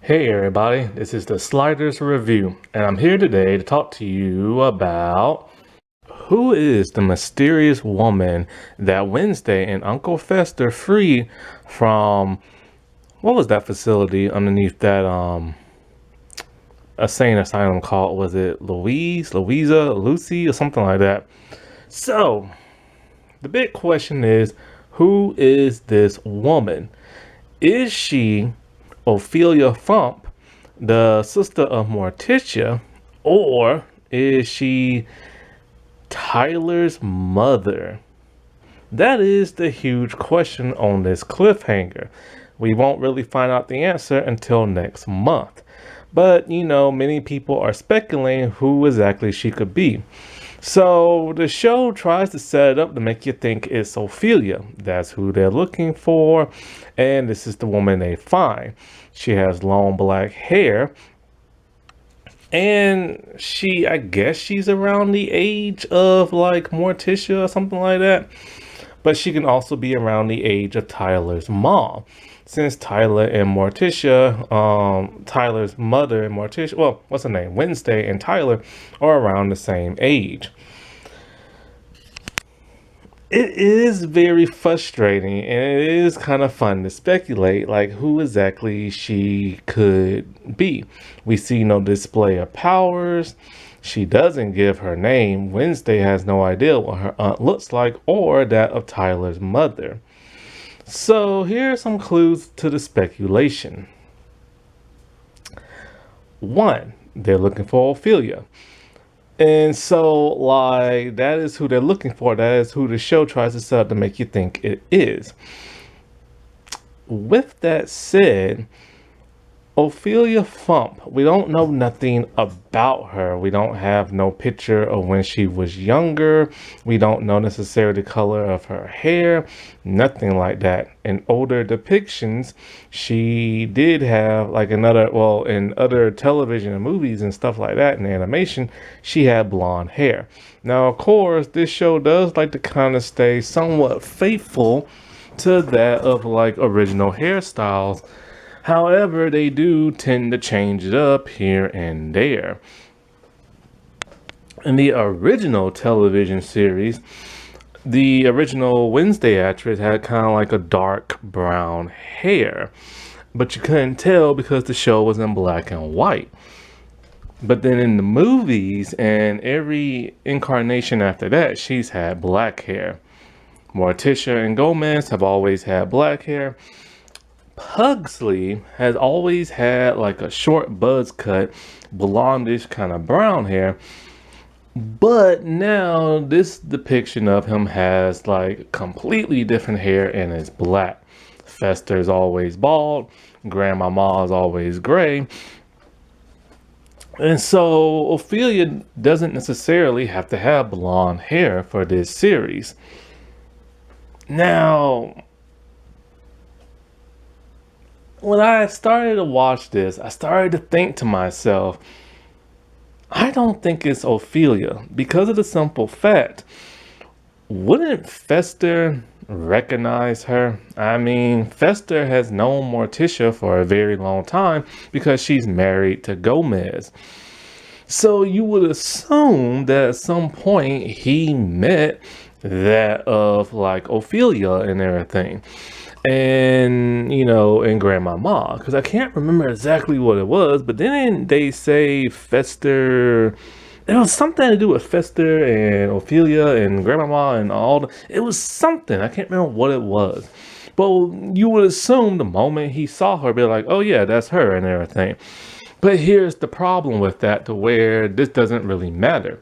Hey everybody, this is the Sliders Review, and I'm here today to talk to you about who is the mysterious woman that Wednesday and Uncle Fester freed from, what was that facility underneath that insane asylum called, was it Louisa, Lucy, or something like that? So, the big question is, who is this woman? Is she Ophelia Fump, the sister of Morticia, or is she Tyler's mother? That is the huge question on this cliffhanger. We won't really find out the answer until next month. But, many people are speculating who exactly she could be. So the show tries to set it up to make you think it's Ophelia. That's who they're looking for. And this is the woman they find. She has long black hair. And I guess she's around the age of like Morticia or something like that. But she can also be around the age of Tyler's mom. Since Tyler and Morticia, Tyler's mother and Morticia, well, what's her name? Wednesday and Tyler are around the same age. It is very frustrating and it is kind of fun to speculate like who exactly she could be. We see no display of powers. She doesn't give her name. Wednesday has no idea what her aunt looks like or that of Tyler's mother. So here are some clues to the speculation. One, they're looking for Ophelia. And so, like, that is who they're looking for. That is who the show tries to set up to make you think it is. With that said, Ophelia Fump, we don't know nothing about her. We don't have no picture of when she was younger. We don't know necessarily the color of her hair, nothing like that. In older depictions, she did have like in other television and movies and stuff like that in animation, she had blonde hair. Now, of course, this show does like to kind of stay somewhat faithful to that of like original hairstyles. However, they do tend to change it up here and there. In the original television series, the original Wednesday actress had kind of like a dark brown hair, but you couldn't tell because the show was in black and white. But then in the movies and every incarnation after that, she's had black hair. Morticia and Gomez have always had black hair. Pugsley has always had like a short buzz cut, blondish kind of brown hair. But now this depiction of him has like completely different hair and is black. Fester's always bald. Grandmama is always gray. And so Ophelia doesn't necessarily have to have blonde hair for this series. Now, when I started to watch this, I started to think to myself, I don't think it's Ophelia because of the simple fact, wouldn't Fester recognize her? I mean, Fester has known Morticia for a very long time because she's married to Gomez. So you would assume that at some point he met that of like Ophelia and everything. And and Grandmama, because I can't remember exactly what it was, but then they say Fester. It was something to do with Fester and Ophelia and Grandmama and it was something. I can't remember what it was. But you would assume the moment he saw her, be like, oh yeah, that's her and everything. But here's the problem with that, to where this doesn't really matter.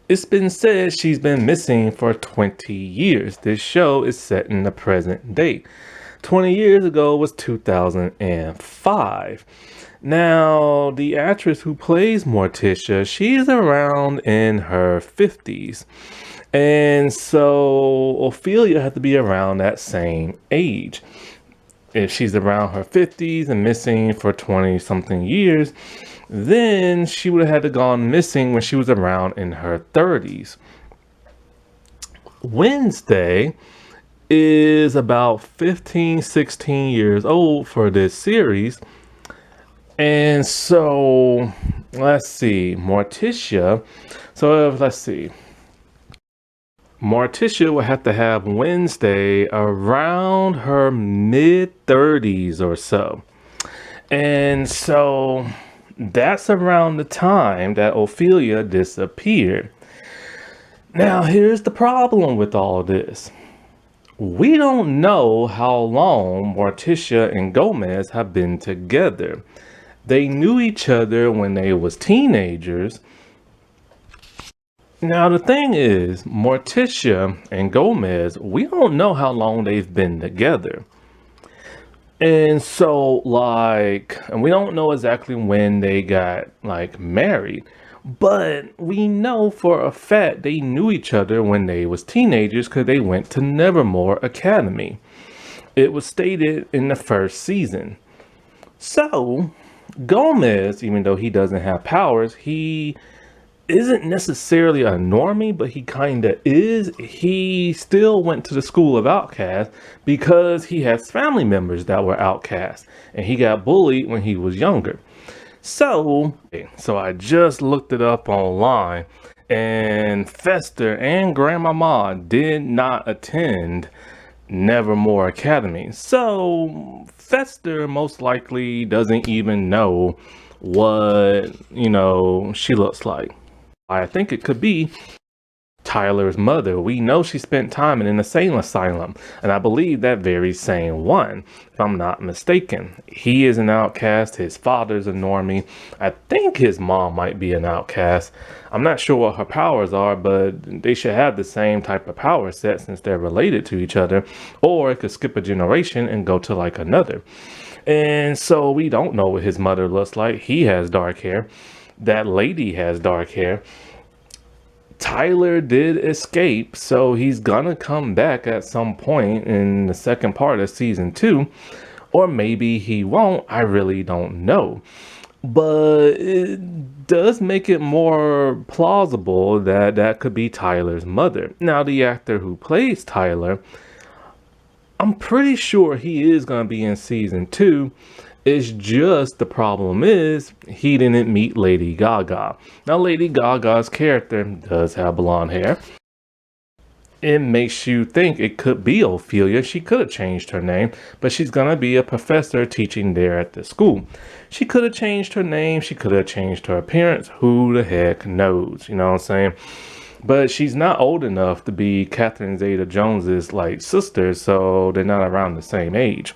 It's been said she's been missing for 20 years. This show is set in the present day. 20 years ago was 2005. Now, the actress who plays Morticia, she's around in her 50s. And so Ophelia had to be around that same age. If she's around her 50s and missing for 20 something years, then she would have had to gone missing when she was around in her 30s. Wednesday is about 15, 16 years old for this series. And so let's see, Morticia. So let's see. Morticia would have to have Wednesday around her mid 30s or so. And so that's around the time that Ophelia disappeared. Now, here's the problem with all this. We don't know how long Morticia and Gomez have been together. They knew each other when they was teenagers. Now, the thing is, Morticia and Gomez, we don't know how long they've been together. And so, and we don't know exactly when they got, married. But we know for a fact they knew each other when they was teenagers because they went to Nevermore Academy. It was stated in the first season. So, Gomez, even though he doesn't have powers, he isn't necessarily a normie, but he kind of is. He still went to the school of outcasts because he has family members that were outcasts, and he got bullied when he was younger. So I just looked it up online, and Fester and Grandmama did not attend Nevermore Academy. So Fester most likely doesn't even know what, she looks like. I think it could be Tyler's mother. We know she spent time in an insane asylum, and I believe that very same one, if I'm not mistaken. He is an outcast. His father's a normie. I think his mom might be an outcast. I'm not sure what her powers are, but they should have the same type of power set since they're related to each other, or it could skip a generation and go to another. And so we don't know what his mother looks like. He has dark hair. That lady has dark hair. Tyler did escape, so he's gonna come back at some point in the second part of season 2, or maybe he won't. I really don't know, but it does make it more plausible that that could be Tyler's mother. Now, the actor who plays Tyler, I'm pretty sure he is gonna be in season 2. It's just the problem is he didn't meet Lady Gaga. Now, Lady Gaga's character does have blonde hair. It makes you think it could be Ophelia. She could have changed her name, but she's gonna be a professor teaching there at the school. She could have changed her name. She could have changed her appearance. Who the heck knows? You know what I'm saying? But she's not old enough to be Catherine Zeta-Jones's sister, so they're not around the same age.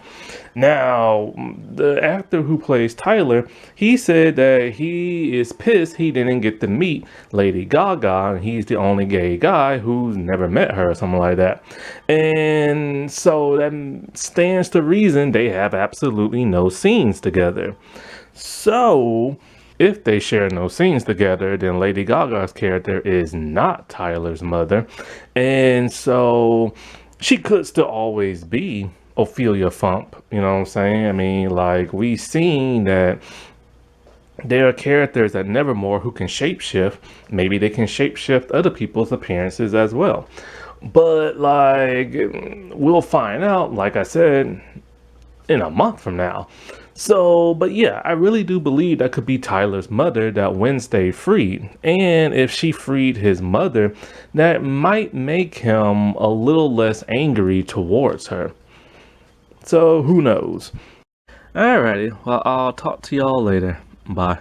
Now, the actor who plays Tyler, he said that he is pissed he didn't get to meet Lady Gaga, and he's the only gay guy who's never met her or something like that. And so that stands to reason they have absolutely no scenes together. So if they share no scenes together, then Lady Gaga's character is not Tyler's mother. And so she could still always be Ophelia Fump. You know what I'm saying? I mean, we seen that there are characters at Nevermore who can shapeshift. Maybe they can shapeshift other people's appearances as well. But we'll find out, like I said, in a month from now. So, but yeah, I really do believe that could be Tyler's mother that Wednesday freed. And if she freed his mother, that might make him a little less angry towards her. So, who knows? Alrighty, well, I'll talk to y'all later. Bye.